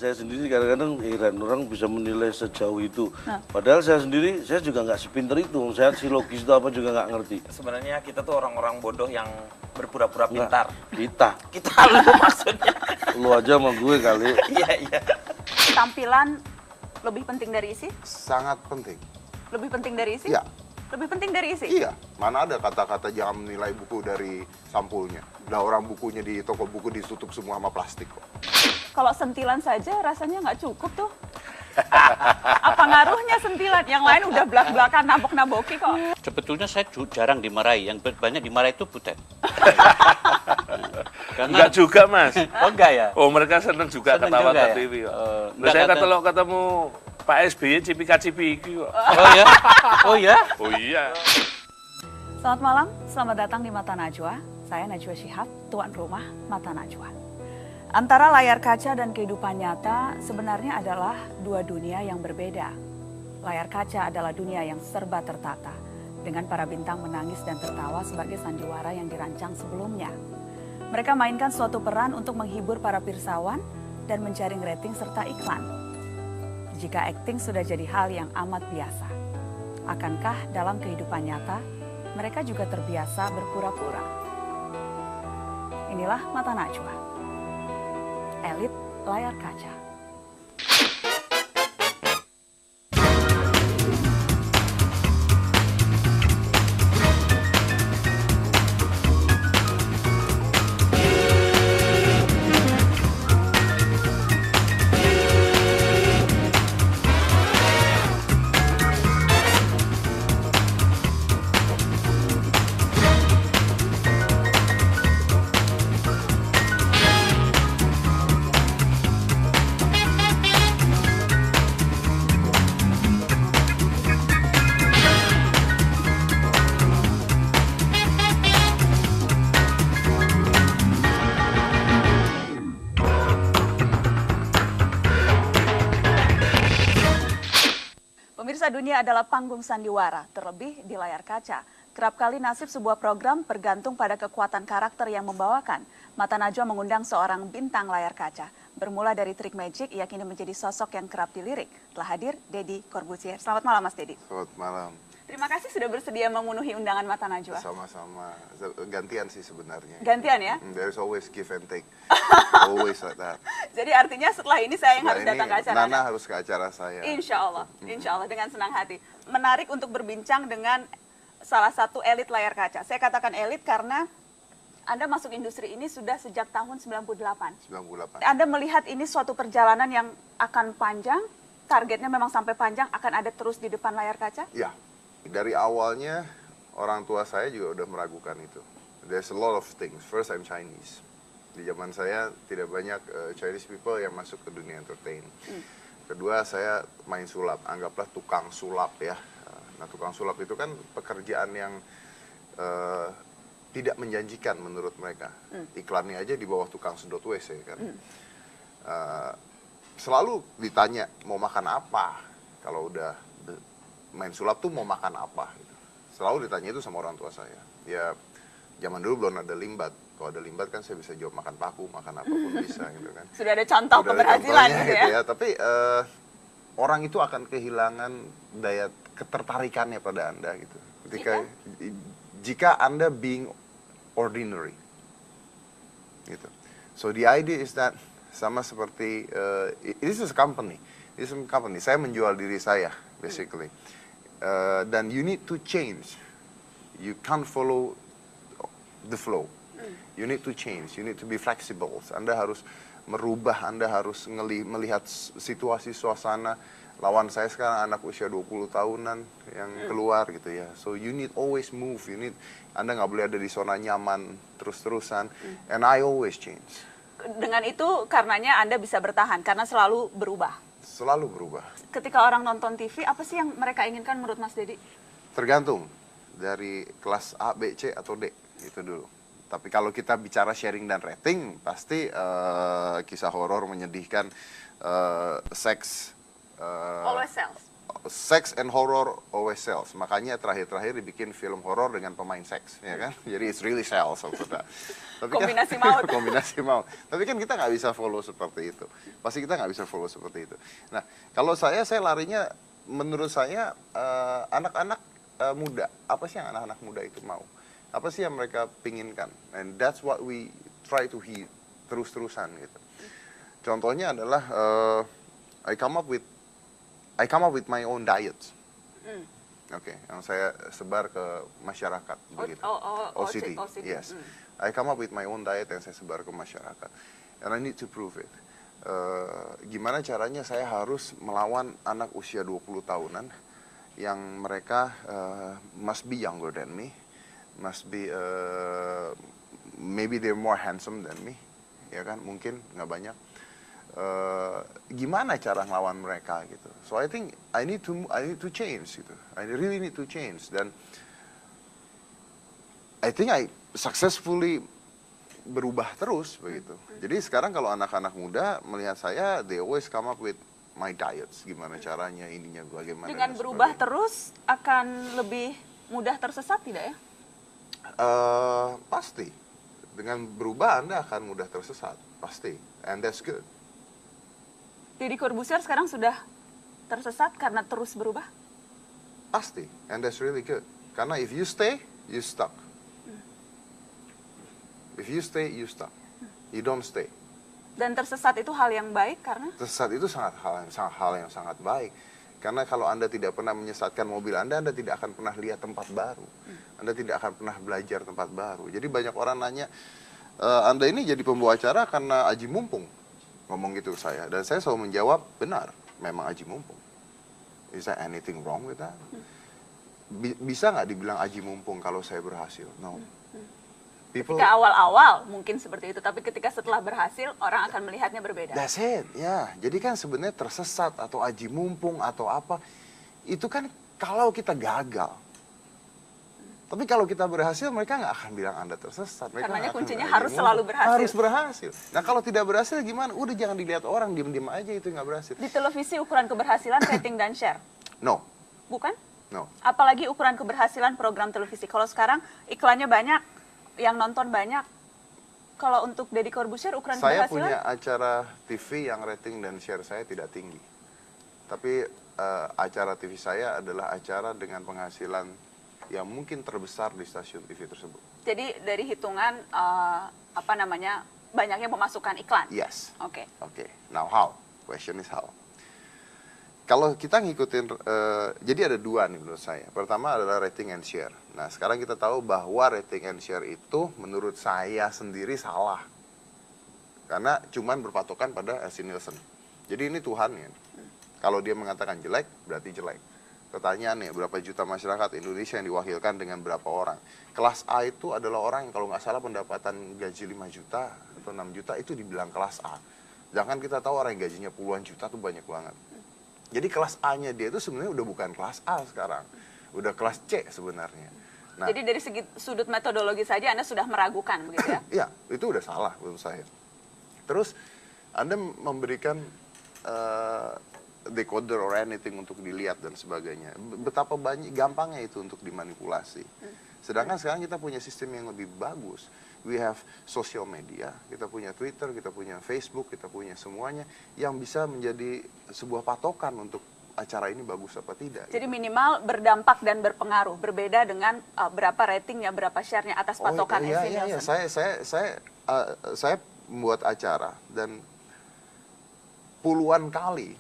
saya sendiri kadang-kadang heran orang bisa menilai sejauh itu. Padahal saya sendiri, saya juga nggak sepinter itu. Saya silogis itu apa juga nggak ngerti. Sebenarnya kita tuh orang-orang bodoh yang berpura-pura pintar. Kita Lu maksudnya. lu aja sama gue kali. Iya, iya. Tampilan lebih penting dari isi? Sangat penting. Lebih penting dari isi? Iya. Lebih penting dari isi? Iya, mana ada kata-kata jangan menilai buku dari sampulnya. Nah, orang bukunya di toko buku ditutup semua sama plastik kok. Kalau sentilan saja rasanya nggak cukup tuh. Apa ngaruhnya sentilan? Yang lain udah belak-belakan, nabok-naboki kok. Sebetulnya saya jarang dimarahi, yang banyak dimarahi itu Butet. Enggak juga, Mas. Oh enggak ya? Oh, mereka seneng juga Seneng ketawa juga ke ya? TV. Enggak, Saya kata- kalau ketemu Pak SBY cipika-cipiki kok. Oh ya? Oh ya? Oh iya. Selamat malam, selamat datang di Mata Najwa. Saya Najwa Shihab, tuan rumah Mata Najwa. Antara layar kaca dan kehidupan nyata sebenarnya adalah dua dunia yang berbeda. Layar kaca adalah dunia yang serba tertata, dengan para bintang menangis dan tertawa sebagai sandiwara yang dirancang sebelumnya. Mereka mainkan suatu peran untuk menghibur para pirsawan dan menjaring rating serta iklan. Jika akting sudah jadi hal yang amat biasa, akankah dalam kehidupan nyata mereka juga terbiasa berpura-pura? Inilah Mata Najwa, elit layar kaca. Pemirsa, dunia adalah panggung sandiwara, terlebih di layar kaca. Kerap kali nasib sebuah program bergantung pada kekuatan karakter yang membawakan. Mata Najwa mengundang seorang bintang layar kaca. Bermula dari trik magic, ia kini menjadi sosok yang kerap dilirik. Telah hadir Deddy Corbuzier. Selamat malam, Mas Deddy. Selamat malam. Terima kasih sudah bersedia memenuhi undangan Mata Najwa. Sama-sama. Gantian sih sebenarnya. Gantian ya? There's always give and take. Always like that. Jadi artinya setelah ini saya yang Setelah harus ini, datang ke acara Nana Anda. harus ke acara saya. Insya Allah dengan senang hati. Menarik untuk berbincang dengan salah satu elit layar kaca. Saya katakan elit karena Anda masuk industri ini sudah sejak tahun 98. 98. Anda melihat ini suatu perjalanan yang akan panjang, targetnya memang sampai panjang, akan ada terus di depan layar kaca? Ya, dari awalnya orang tua saya juga udah meragukan itu. There's a lot of things. First, I'm Chinese. Di zaman saya tidak banyak Chinese people yang masuk ke dunia entertain. Kedua, saya main sulap. Anggaplah tukang sulap ya. Nah, tukang sulap itu kan pekerjaan yang tidak menjanjikan menurut mereka. Iklannya aja di bawah tukang sedot WC kan. Selalu ditanya mau makan apa kalau udah main sulap tuh mau makan apa gitu. Selalu ditanya itu sama orang tua saya. Ya zaman dulu belum ada limbat. Kalau ada limbat kan saya bisa jawab makan paku, makan apapun bisa gitu kan. Sudah ada contoh Udah ada keberhasilan contohnya gitu ya? Tapi orang itu akan kehilangan daya ketertarikannya pada Anda gitu. Jika Anda being ordinary. Gitu. So the idea is that sama seperti this is a company. This is a company. Saya menjual diri saya basically. Dan you need to change. You can't follow the flow. You need to change. You need to be flexible. Anda harus merubah. Anda harus melihat situasi suasana. Lawan saya sekarang anak usia 20 tahunan yang keluar gitu ya. So you need always move. Anda nggak boleh ada di zona nyaman terus-terusan. And I always change. Dengan itu karenanya Anda bisa bertahan karena selalu berubah. Selalu berubah. Ketika orang nonton TV, apa sih yang mereka inginkan menurut Mas Deddy? Tergantung dari kelas A, B, C atau D itu dulu. Tapi kalau kita bicara sharing dan rating, pasti kisah horor menyedihkan, seks. Always sells. sex and horror always sells. Makanya terakhir-terakhir dibikin film horor dengan pemain seks, ya kan? Jadi it's really sells. Tapi Kombinasi maut. Kombinasi maut. Tapi kan kita nggak bisa follow seperti itu. Pasti kita nggak bisa follow seperti itu. Nah, kalau saya larinya, menurut saya anak-anak muda. Apa sih yang anak-anak muda itu mau? Apa sih yang mereka pinginkan? And that's what we try to hear terus-terusan gitu. Contohnya adalah I come up with my own diet. Oke, yang saya sebar ke masyarakat begitu. OCD. Yes. I come up with my own diet yang saya sebar ke masyarakat. And I need to prove it. Gimana caranya saya harus melawan anak usia 20 tahunan yang mereka must be younger than me, must be maybe they're more handsome than me, ya kan? Mungkin nggak banyak. Gimana cara ngelawan mereka gitu. So I think I need to change gitu. I really need to change, dan I think I successfully berubah terus begitu. Jadi sekarang kalau anak-anak muda melihat saya, they always come up with my diets, gimana caranya, ininya bagaimana. Dengan berubah terus akan lebih mudah tersesat tidak ya? Pasti. Dengan berubah Anda akan mudah tersesat, pasti. And that's good. Deddy Corbuzier sekarang sudah tersesat karena terus berubah? Pasti, and that's really good. Karena if you stay, you stuck. If you stay, you stuck. You don't stay. Dan tersesat itu hal yang baik karena? Tersesat itu hal yang sangat baik. Karena kalau Anda tidak pernah menyesatkan mobil Anda tidak akan pernah lihat tempat baru. Anda tidak akan pernah belajar tempat baru. Jadi banyak orang nanya, Anda ini jadi pembawa acara karena aji mumpung. Ngomong gitu saya, dan saya selalu menjawab, benar, memang aji mumpung. Is there anything wrong with that? Bisa nggak dibilang aji mumpung kalau saya berhasil? No. Ketika awal-awal mungkin seperti itu, tapi ketika setelah berhasil, orang akan melihatnya berbeda. That's it, ya. Jadi kan sebenarnya tersesat atau aji mumpung atau apa, itu kan kalau kita gagal. Tapi kalau kita berhasil, mereka nggak akan bilang Anda tersesat. Karena kuncinya harus selalu berhasil. Harus berhasil. Nah kalau tidak berhasil gimana? Udah jangan dilihat orang, diem-diem aja itu nggak berhasil. Di televisi ukuran keberhasilan rating dan share? No. Bukan? No. Apalagi ukuran keberhasilan program televisi. Kalau sekarang iklannya banyak, yang nonton banyak. Kalau untuk Deddy Corbuzier ukuran Saya keberhasilan? punya acara TV yang rating dan share saya tidak tinggi. Tapi acara TV saya adalah acara dengan penghasilan yang mungkin terbesar di stasiun TV tersebut. Jadi dari hitungan banyaknya pemasukan iklan. Yes. Oke. Oke. Now how? Question is how. Kalau kita ngikutin, jadi ada dua nih menurut saya. Pertama adalah rating and share. Nah sekarang kita tahu bahwa rating and share itu menurut saya sendiri salah. Karena cuman berpatokan pada LC Nielsen. Jadi ini Tuhan ya. Kalau dia mengatakan jelek, berarti jelek. Pertanyaannya, berapa juta masyarakat Indonesia yang diwakilkan dengan berapa orang? Kelas A itu adalah orang yang kalau nggak salah pendapatan gaji 5 juta atau 6 juta itu dibilang kelas A. Jangan kita tahu orang yang gajinya puluhan juta tuh banyak banget. Jadi kelas A-nya dia itu sebenarnya udah bukan kelas A sekarang. Udah kelas C sebenarnya. Nah, jadi dari segi sudut metodologi saja Anda sudah meragukan begitu ya? Iya, itu udah salah menurut saya. Terus Anda memberikan decoder or anything untuk dilihat dan sebagainya. Betapa gampangnya itu untuk dimanipulasi. Sedangkan sekarang kita punya sistem yang lebih bagus. We have social media, kita punya Twitter, kita punya Facebook, kita punya semuanya yang bisa menjadi sebuah patokan untuk acara ini bagus apa tidak. Jadi minimal berdampak dan berpengaruh. Berbeda dengan berapa ratingnya, berapa share-nya atas patokan LC Nielsen. Saya membuat acara dan puluhan kali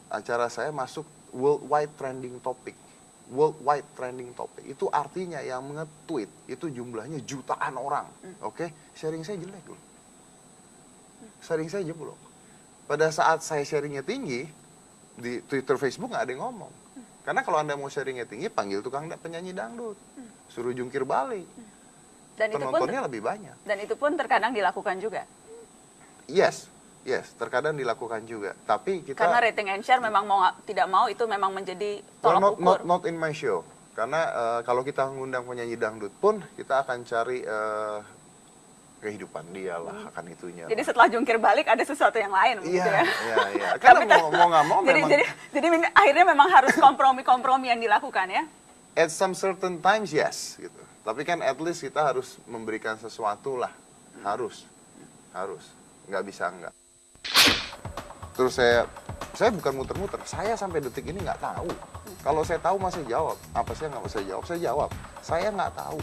acara saya masuk worldwide trending topic. Worldwide trending topic. Itu artinya yang nge-tweet itu jumlahnya jutaan orang. Oke? Sharing saya jelek loh. Sharing saya jeblok. Pada saat saya sharingnya tinggi, di Twitter, Facebook nggak ada yang ngomong. Karena kalau Anda mau sharingnya tinggi, panggil tukang penyanyi dangdut. Suruh jungkir balik. Dan penontonnya lebih banyak. Dan itu pun terkadang dilakukan juga. Yes, terkadang dilakukan juga. Tapi kita karena rating and share memang tidak mau itu memang menjadi tolak ukur. Not in my show. Karena kalau kita mengundang penyanyi dangdut pun kita akan cari kehidupan dia lah, akan itunya. Jadi setelah jungkir balik ada sesuatu yang lain begitu Iya, ya. iya. Karena mau nggak mau Jadi, memang jadi akhirnya memang harus kompromi-kompromi yang dilakukan ya. at some certain times yes gitu. Tapi kan at least kita harus memberikan sesuatu lah. Harus. Nggak bisa enggak. Terus saya bukan muter-muter. Saya sampai detik ini nggak tahu. Kalau saya tahu masih jawab. Apa sih yang nggak bisa jawab? Saya jawab. Saya nggak tahu.